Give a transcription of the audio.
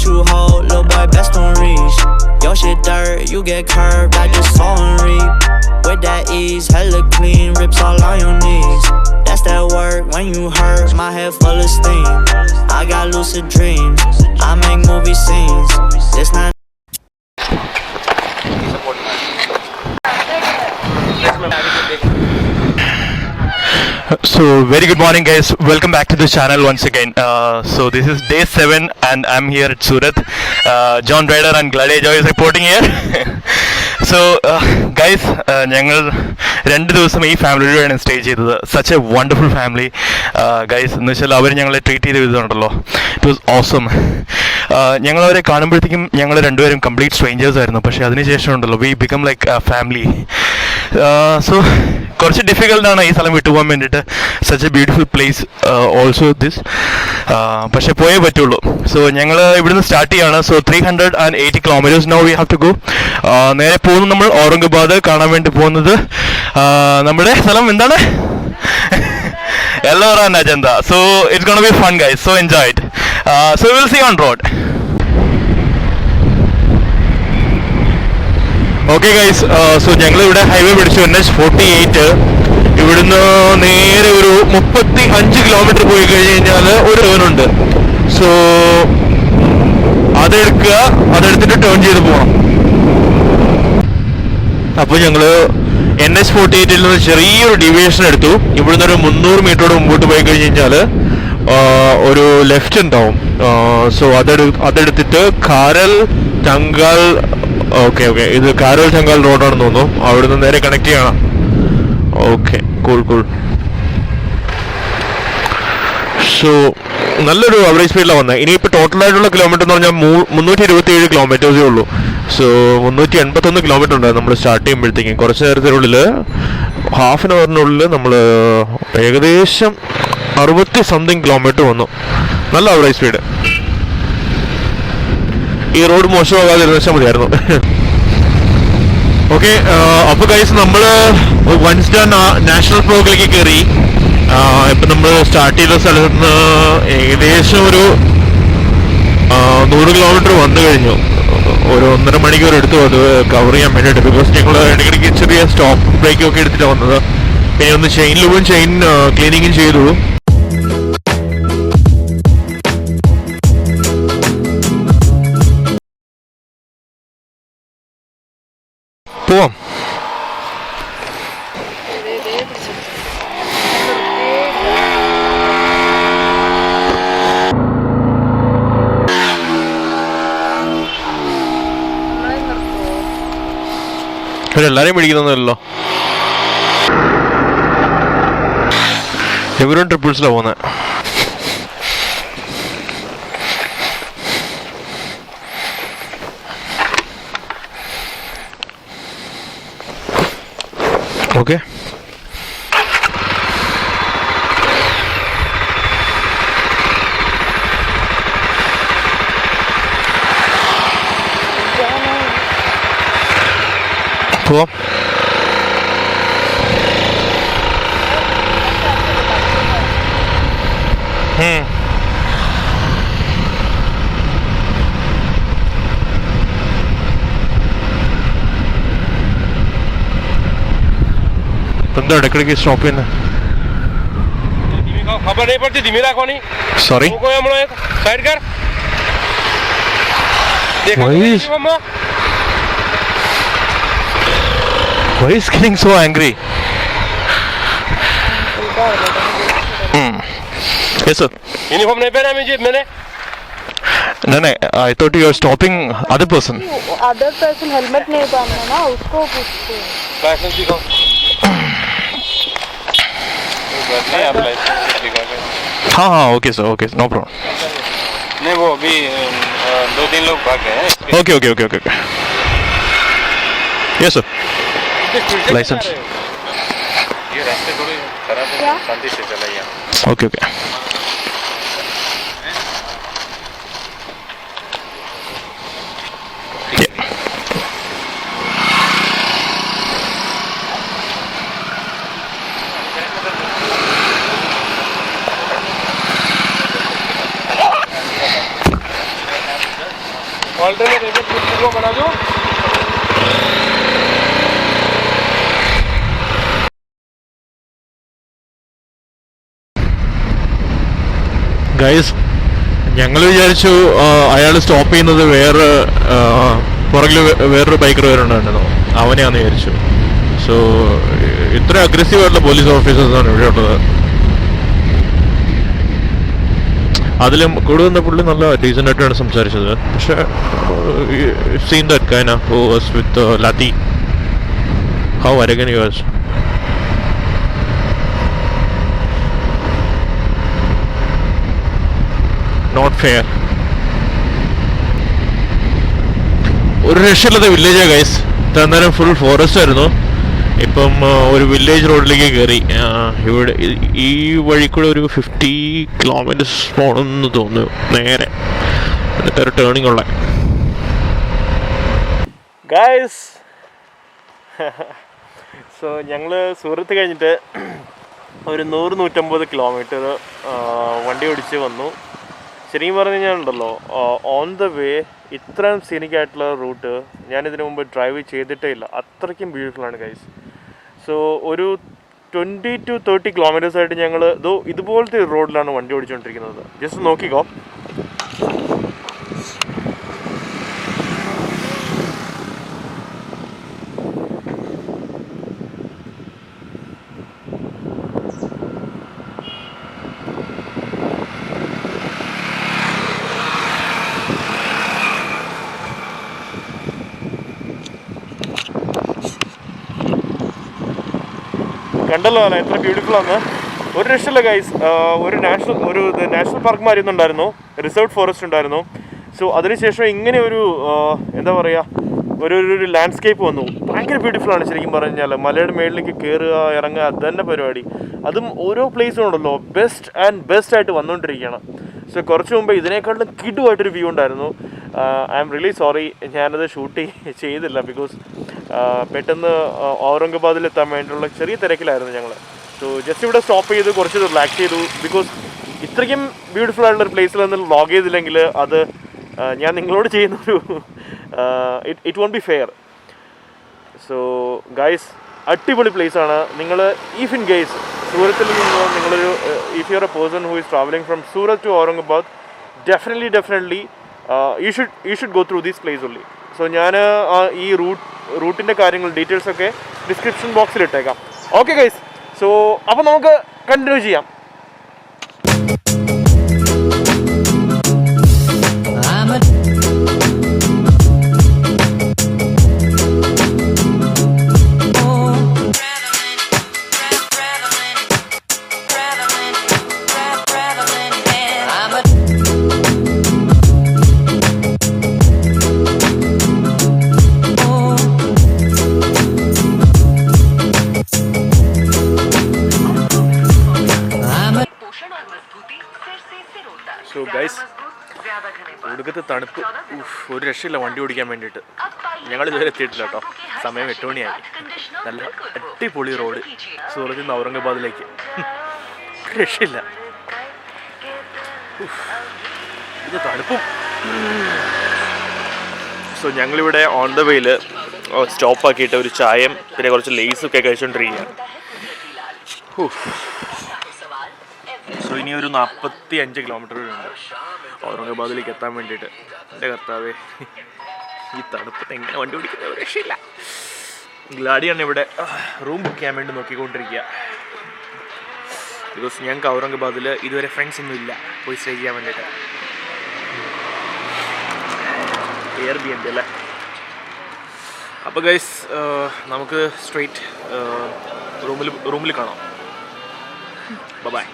you hold, little boy, best don't reach. Your shit dirt, you get curved, I just saw and reap. With that ease, hella clean, rips all on your knees. That's that work when you hurt, my head full of steam. I got lucid dreams, I make movie scenes. This not So very good morning guys, welcome back to the channel once again. So this is day 7 and I'm here at Surat. John Raider and Gladiator is reporting here. So guys, ഞങ്ങൾ 2 ദിവസം ഈ ഫാമിലിയോടെയാണ് stay ചെയ്തത്. Such a wonderful family guys. എന്ന് വെച്ചാൽ അവർ ഞങ്ങളെ treat ചെയ്ത വിധമുണ്ടല്ലോ, ഇറ്റ് വാസ് ഓസം. ഞങ്ങളവരെ കാണുമ്പോഴത്തേക്കും ഞങ്ങൾ രണ്ടുപേരും കംപ്ലീറ്റ് സ്ട്രേഞ്ചേഴ്സ് ആയിരുന്നു, പക്ഷേ അതിനുശേഷം ഉണ്ടല്ലോ we become like family. So കുറച്ച് ഡിഫിക്കൽട്ടാണ് ഈ സ്ഥലം വിട്ടുപോകാൻ വേണ്ടിയിട്ട്. Such a beautiful place also this, പക്ഷേ പോയേ പറ്റുള്ളൂ. സോ ഞങ്ങൾ ഇവിടുന്ന് സ്റ്റാർട്ട് ചെയ്യാണ്. So 380 kilometers now we have to go. നേരെ പോകുന്നത് നമ്മൾ ഔറംഗാബാദ് കാണാൻ വേണ്ടി പോകുന്നത്. നമ്മുടെ സ്ഥലം എന്താണ്? Ellora Ajanta. So it's gonna be fun guys, so enjoy it. So we will see you on road. Okay guys, so ഞങ്ങളിവിടെ ഹൈവേ പിടിച്ചു, NH48. ഇവിടുന്ന് നേരെ ഒരു 35 കിലോമീറ്റർ പോയി കഴിഞ്ഞ് കഴിഞ്ഞാൽ ഒരു ടേണുണ്ട്. സോ അതെടുക്കുക, അതെടുത്തിട്ട് ടേൺ ചെയ്ത് പോവാം. അപ്പോൾ ഞങ്ങൾ NH48 നിന്ന് ചെറിയൊരു ഡീവിയേഷൻ എടുത്തു. ഇവിടുന്ന് ഒരു 300 മീറ്ററോട് മുമ്പോട്ട് പോയി കഴിഞ്ഞ് കഴിഞ്ഞാൽ ഒരു ലെഫ്റ്റ് ഉണ്ടാവും. സോ അതെടുത്തിട്ട് കാരൽ ചങ്കാൽ, ഓക്കെ ഇത് കാരൽ ചങ്കാൽ റോഡാണെന്ന് തോന്നുന്നു. അവിടുന്ന് നേരെ കണക്ട് ചെയ്യണം. Okay cool. സോ നല്ലൊരു അവറേജ് സ്പീഡിലാണ് വന്നത്. ഇനിയിപ്പോൾ ടോട്ടലായിട്ടുള്ള കിലോമീറ്റർ എന്ന് പറഞ്ഞാൽ 327 കിലോമീറ്റേഴ്സേ ഉള്ളൂ. സോ 381 കിലോമീറ്റർ ഉണ്ടായിരുന്നു നമ്മൾ സ്റ്റാർട്ട് ചെയ്യുമ്പോഴത്തേക്കും. കുറച്ച് നേരത്തിനുള്ളിൽ, ഹാഫ് ആൻ അവറിനുള്ളിൽ നമ്മൾ ഏകദേശം 60-something കിലോമീറ്റർ വന്നു. നല്ല അവറേജ് സ്പീഡ്. ഈ റോഡ് മോശമാകാതിരുന്ന വെച്ചാൽ മതിയായിരുന്നു. ഓക്കെ, അപ്പോൾ ഗൈസ് നമ്മൾ വൺസ് ഡൺ നാഷണൽ ഫ്ലോക്കിലേക്ക് കയറി. ഇപ്പം നമ്മൾ സ്റ്റാർട്ട് ചെയ്ത സ്ഥലത്ത് നിന്ന് ഏകദേശം ഒരു 100 കിലോമീറ്റർ വന്നു കഴിഞ്ഞു. ഒരു 1.5 മണിക്കൂർ എടുത്തു അത് കവർ ചെയ്യാൻ വേണ്ടിയിട്ട്. ബിക്കോസ് ഞങ്ങൾ ഇടയ്ക്കിടയ്ക്ക് ചെറിയ സ്റ്റോപ്പ് ബ്രേക്കും ഒക്കെ എടുത്തിട്ടാണ് വന്നത്. പിന്നെ ഒന്ന് ചെയിൻ ലൂബും ചെയിൻ ക്ലീനിങ്ങും ചെയ്തു. പോവാം. എല്ലാരെയും പിടിക്കുന്നൊന്നുമല്ലോ, എവരും ട്രിപ്പിൾസിലാണ് പോകുന്നത്. ഓക്കെ, പോവാം. എന്താ ഇടയ്ക്കിടയ്ക്ക് സ്റ്റോപ്പ് ചെയ്യുന്നത്? खबर नहीं पड़ती, धीमी रखो नहीं. सॉरी, कोई हम लोग साइड कर. देखो मम्मा, why is getting so angry? Yes sir. Uniform नहीं पहना मैंने. नहीं, I thought you are stopping other person. Other person helmet नहीं पहना ना, उसको पूछते हैं. लाइसेंस दिखाओ. आप लाइसेंस दिखा के. हाँ okay sir, okay no problem. नहीं वो अभी 2-3 लोग भाग गए हैं. ओके. Yes sir. लाइसेंस. ये रास्ते थोड़े खराब है, शांति से चलाइए. ओके. ऑल्टरनेट वीडियो बना दूं ഗൈസ് ഞങ്ങൾ വിചാരിച്ചു അയാൾ സ്റ്റോപ്പ് ചെയ്യുന്നത് പുറകിൽ വേറൊരു ബൈക്കർ വരുന്നുണ്ടായിരുന്നു, അവനെയാന്ന് വിചാരിച്ചു. സോ ഇത്ര അഗ്രസീവ് ആയിട്ടുള്ള പോലീസ് ഓഫീസേഴ്സാണ് ഇവിടെ ഉള്ളത്. അതിലും കൂടുതൽ പുള്ളി നല്ല ഡീസൻ്റ് ആയിട്ടാണ് സംസാരിച്ചത്. പക്ഷേ seen that guy who was with lathi, how arrogant he was. Not fair. ഒരു രക്ഷയില്ലാത്ത വില്ലേജാ ഗൈസ്. അന്നേരം ഫുൾ ഫോറസ്റ്റ് ആയിരുന്നു. ഇപ്പം ഒരു വില്ലേജ് റോഡിലേക്ക് കയറി. ഇവിടെ ഈ വഴി കൂടെ ഒരു 50 കിലോമീറ്റേഴ്സ് പോകണമെന്ന് തോന്നുന്നു നേരെ. എന്നിട്ട് ഒരു ടേണിംഗ് ഉള്ള ഗൈസ്. സോ ഞങ്ങൾ സൂറത്ത് കഴിഞ്ഞിട്ട് ഒരു 100-150 കിലോമീറ്റർ വണ്ടി ഓടിച്ച് വന്നു. ശരിക്കും പറഞ്ഞു കഴിഞ്ഞാൽ ഉണ്ടല്ലോ, ഓൺ ദ വേ ഇത്രയും സീനിക്കായിട്ടുള്ള റൂട്ട് ഞാനിതിനു മുമ്പ് ഡ്രൈവ് ചെയ്തിട്ടേ ഇല്ല. അത്രയ്ക്കും ബ്യൂട്ടിഫുള്ളാണ് ഗൈസ്. സോ ഒരു 20 to 30 കിലോമീറ്റേഴ്സായിട്ട് ഞങ്ങൾ ഇതുപോലത്തെ റോഡിലാണ് വണ്ടി ഓടിച്ചുകൊണ്ടിരിക്കുന്നത്. ജസ്റ്റ് നോക്കിക്കോ. കണ്ടല്ലോ എത്ര ബ്യൂട്ടിഫുൾ ആണ്. ഒരു രക്ഷയില്ല ഗൈസ്. ഒരു നാഷണൽ പാർക്ക് മാതിരി ഒന്നുണ്ടായിരുന്നു, റിസർവ് ഫോറസ്റ്റ് ഉണ്ടായിരുന്നു. സോ അതിനുശേഷം ഇങ്ങനെ ഒരു എന്താ പറയുക, ഒരു ലാൻഡ്സ്കേപ്പ് വന്നു. ഭയങ്കര ബ്യൂട്ടിഫുള്ളാണ് ശരിക്കും പറഞ്ഞാൽ. മലയുടെ മേളിലേക്ക് കയറുക ഇറങ്ങുക അത് തന്നെ പരിപാടി. അതും ഓരോ പ്ലേസും ഉണ്ടല്ലോ ബെസ്റ്റ് ആയിട്ട് വന്നുകൊണ്ടിരിക്കുകയാണ്. സോ കുറച്ച് മുമ്പ് ഇതിനേക്കാളും കിടുവായിട്ടൊരു വ്യൂ ഉണ്ടായിരുന്നു. ഐ എം റിയലി സോറി, ഞാനത് ഷൂട്ട് ചെയ്തില്ല. ബിക്കോസ് പെട്ടെന്ന് ഔറംഗാബാദിലെത്താൻ വേണ്ടിയുള്ള ചെറിയ തിരക്കിലായിരുന്നു ഞങ്ങൾ. സോ ജസ്റ്റ് ഇവിടെ സ്റ്റോപ്പ് ചെയ്ത് കുറച്ച് റിലാക്സ് ചെയ്തു. ബിക്കോസ് ഇത്രയ്ക്കും ബ്യൂട്ടിഫുൾ ആയിട്ടുള്ളൊരു പ്ലേസിൽ നിന്ന് വ്ളോഗ് ചെയ്തില്ലെങ്കിൽ അത് ഞാൻ നിങ്ങളോട് ചെയ്യുന്നൊരു it won't be fair. So guys, അടിപൊളി പ്ലേസാണ്. നിങ്ങൾ ഇഫ് ഇൻ കേസ് സൂറത്തിൽ നിന്ന് നിങ്ങളൊരു if you are a person who is travelling from Surat to Aurangabad, definitely you should go through this place only. So ഞാൻ ഈ റൂട്ടിൻ്റെ കാര്യങ്ങൾ ഡീറ്റെയിൽസൊക്കെ ഡിസ്ക്രിപ്ഷൻ ബോക്സിൽ ഇട്ടേക്കാം. ഓക്കെ ഗൈസ്, സോ അപ്പോൾ നമുക്ക് കണ്ടിന്യൂ ചെയ്യാം. സോ ഗൈസ്, ഒടുക്കത്തെ തണുപ്പ്, ഒരു രക്ഷയില്ല വണ്ടി ഓടിക്കാൻ വേണ്ടിയിട്ട്. ഞങ്ങൾ ഇതുവരെ എത്തിയിട്ടില്ല കേട്ടോ. സമയം 8 മണിയായി. നല്ല അടിപൊളി റോഡ് സൂറത്തിൽ നിന്ന് ഔറംഗാബാദിലേക്ക്. രക്ഷയില്ല. ഇത് തണുപ്പും. സോ ഞങ്ങളിവിടെ ഓൺ ദ വേയിൽ സ്റ്റോപ്പാക്കിയിട്ട് ഒരു ചായയും പിന്നെ കുറച്ച് ലേസൊക്കെ കഴിച്ചുകൊണ്ടിരിക്കുകയാണ്. സോ ഇനി ഒരു 45 കിലോമീറ്റർ ഉണ്ട് ഔറംഗാബാദിലേക്ക് എത്താൻ വേണ്ടിയിട്ട്. എൻ്റെ കർത്താവേ, ഈ തണുപ്പത്ത് എങ്ങനെ വണ്ടി ഓടിക്കുന്നത് രക്ഷയില്ല. ഗ്ലാഡിയാണ് ഇവിടെ റൂം ബുക്ക് ചെയ്യാൻ വേണ്ടി നോക്കിക്കൊണ്ടിരിക്കുക. ബിക്കോസ് ഞങ്ങൾക്ക് ഔറംഗാബാദിൽ ഇതുവരെ ഫ്രണ്ട്സ് ഒന്നും ഇല്ല പോയി സ്റ്റേ ചെയ്യാൻ വേണ്ടിയിട്ട്. Airbnb അല്ലേ. അപ്പോൾ ഗൈസ്, നമുക്ക് സ്ട്രെയിറ്റ് റൂമിൽ കാണാം. ബൈ.